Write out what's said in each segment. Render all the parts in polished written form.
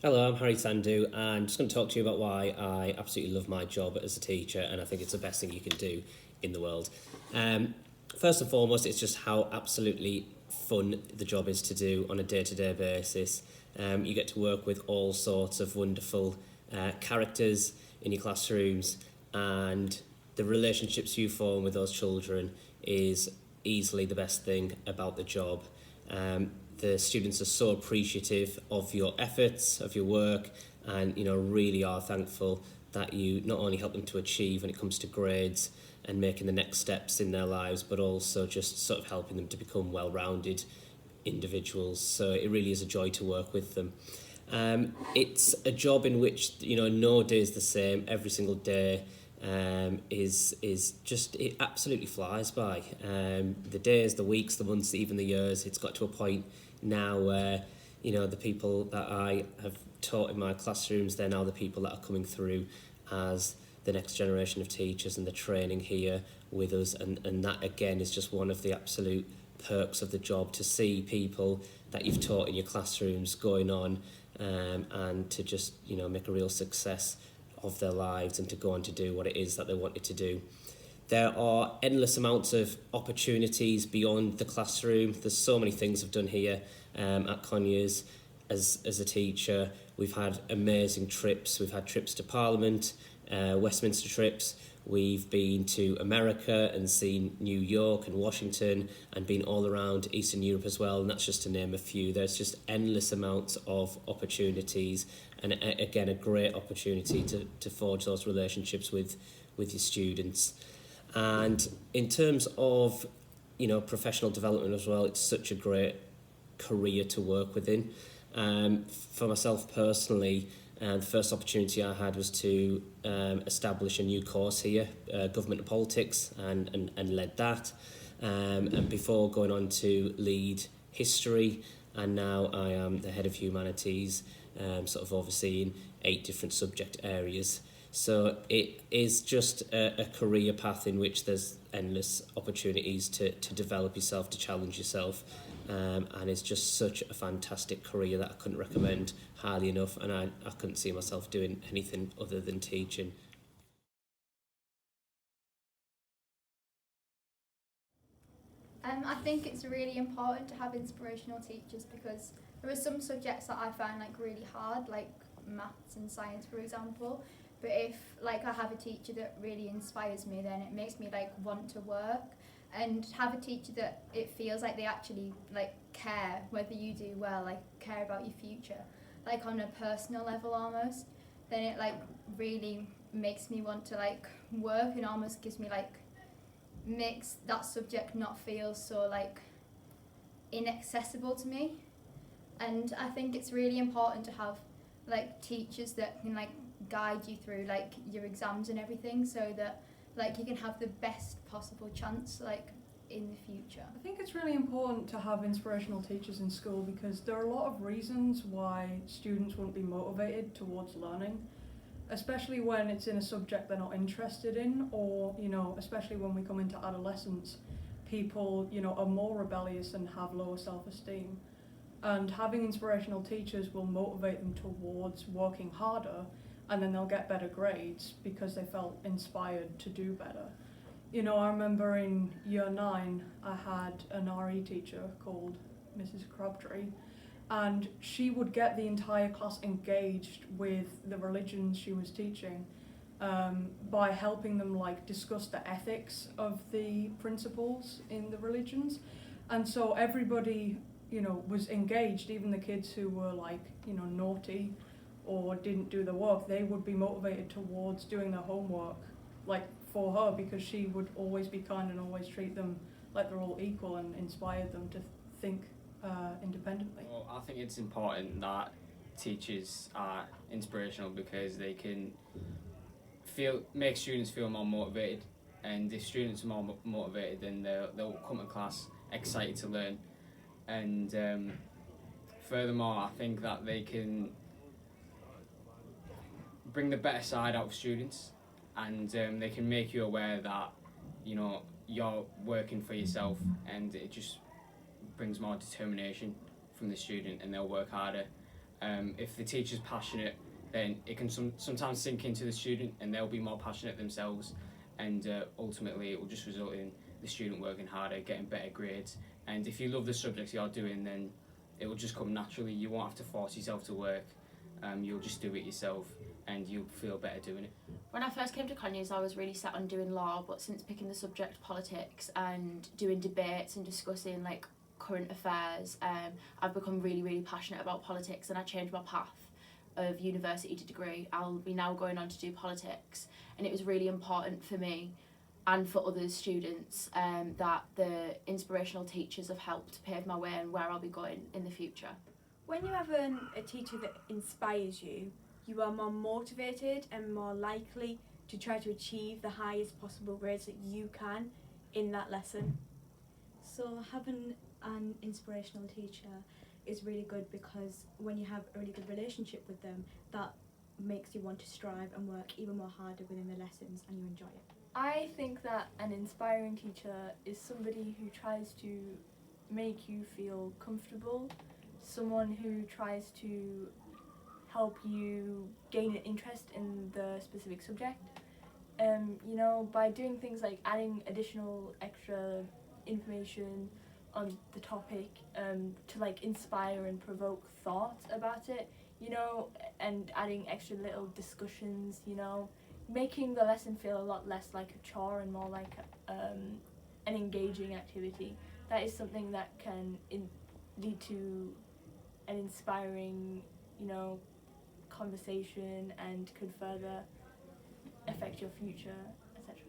Hello, I'm Harry Sandu, and I'm just going to talk to you about why I absolutely love my job as a teacher, and I think it's the best thing you can do in the world. First and foremost, it's just how absolutely fun the job is to do on a day-to-day basis. You get to work with all sorts of wonderful characters in your classrooms, and the relationships you form with those children is easily the best thing about the job. The students are so appreciative of your efforts, of your work, and really are thankful that you not only help them to achieve when it comes to grades and making the next steps in their lives, but also just sort of helping them to become well-rounded individuals. So it really is a joy to work with them. It's a job in which no day is the same. Every single day is just, it absolutely flies by. The days, the weeks, the months, even the years. It's got to a point now where the people that I have taught in my classrooms, they're now the people that are coming through as the next generation of teachers, and the training here with us, and that again is just one of the absolute perks of the job, to see people that you've taught in your classrooms going on and to just make a real success of their lives and to go on to do what it is that they wanted to do. There are endless amounts of opportunities beyond the classroom. There's so many things I've done here at Conyers as a teacher. We've had amazing trips. We've had trips to Parliament, Westminster trips. We've been to America and seen New York and Washington, and been all around Eastern Europe as well, and that's just to name a few. There's just endless amounts of opportunities, and again, a great opportunity to forge those relationships with your students. And in terms of professional development as well, it's such a great career to work within. For myself personally, the first opportunity I had was to establish a new course here, Government and Politics, and led that. And before going on to lead history, and now I am the head of humanities, sort of overseeing 8 different subject areas. So it is just a career path in which there's endless opportunities to develop yourself, to challenge yourself, and it's just such a fantastic career that I couldn't recommend highly enough, and I couldn't see myself doing anything other than teaching. I think it's really important to have inspirational teachers, because there are some subjects that I find really hard, like maths and science, for example. But if I have a teacher that really inspires me, then it makes me want to work, and have a teacher that it feels like they actually care whether you do well, care about your future, on a personal level almost. Then it really makes me want to work, and almost gives me makes that subject not feel so inaccessible to me. And I think it's really important to have teachers that can guide you through your exams and everything, so that you can have the best possible chance in the future. I think it's really important to have inspirational teachers in school, because there are a lot of reasons why students wouldn't be motivated towards learning, especially when it's in a subject they're not interested in, or especially when we come into adolescence, people are more rebellious and have lower self-esteem, and having inspirational teachers will motivate them towards working harder, and then they'll get better grades because they felt inspired to do better. I remember in year 9 I had an RE teacher called Mrs. Crabtree, and she would get the entire class engaged with the religions she was teaching by helping them discuss the ethics of the principles in the religions. And so everybody was engaged, even the kids who were naughty or didn't do the work. They would be motivated towards doing their homework for her, because she would always be kind and always treat them like they're all equal, and inspired them to think independently. Well, I think it's important that teachers are inspirational, because they can make students feel more motivated, and if students are more motivated, then they'll come to class excited to learn. And furthermore, I think that they can bring the better side out of students, and they can make you aware that you're working for yourself, and it just brings more determination from the student, and they'll work harder. If the teacher's passionate, then it can sometimes sink into the student and they'll be more passionate themselves, and ultimately it will just result in the student working harder, getting better grades. And if you love the subjects you're doing, then it will just come naturally. You won't have to force yourself to work. You'll just do it yourself and you'll feel better doing it. When I first came to Conyers, I was really set on doing law, but since picking the subject politics and doing debates and discussing like current affairs, I've become really, really passionate about politics, and I changed my path of university to degree. I'll be now going on to do politics, and it was really important for me and for other students that the inspirational teachers have helped pave my way and where I'll be going in the future. When you have a teacher that inspires you, you are more motivated and more likely to try to achieve the highest possible grades that you can in that lesson. So having an inspirational teacher is really good, because when you have a really good relationship with them, that makes you want to strive and work even more harder within the lessons, and you enjoy it. I think that an inspiring teacher is somebody who tries to make you feel comfortable, someone who tries to help you gain an interest in the specific subject. You know, by doing things like adding additional extra information on the topic to like inspire and provoke thought about it, you know, and adding extra little discussions, you know, making the lesson feel a lot less like a chore and more like an engaging activity. That is something that can lead to an inspiring, you know, conversation and could further affect your future, etc.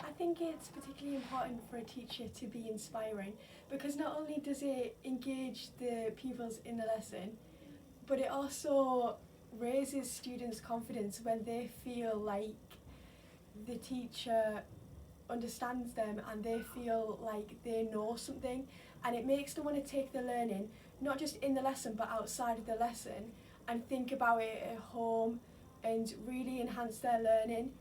I think it's particularly important for a teacher to be inspiring, because not only does it engage the pupils in the lesson, but it also raises students' confidence when they feel like the teacher understands them and they feel like they know something, and it makes them want to take the learning not just in the lesson but outside of the lesson and think about it at home and really enhance their learning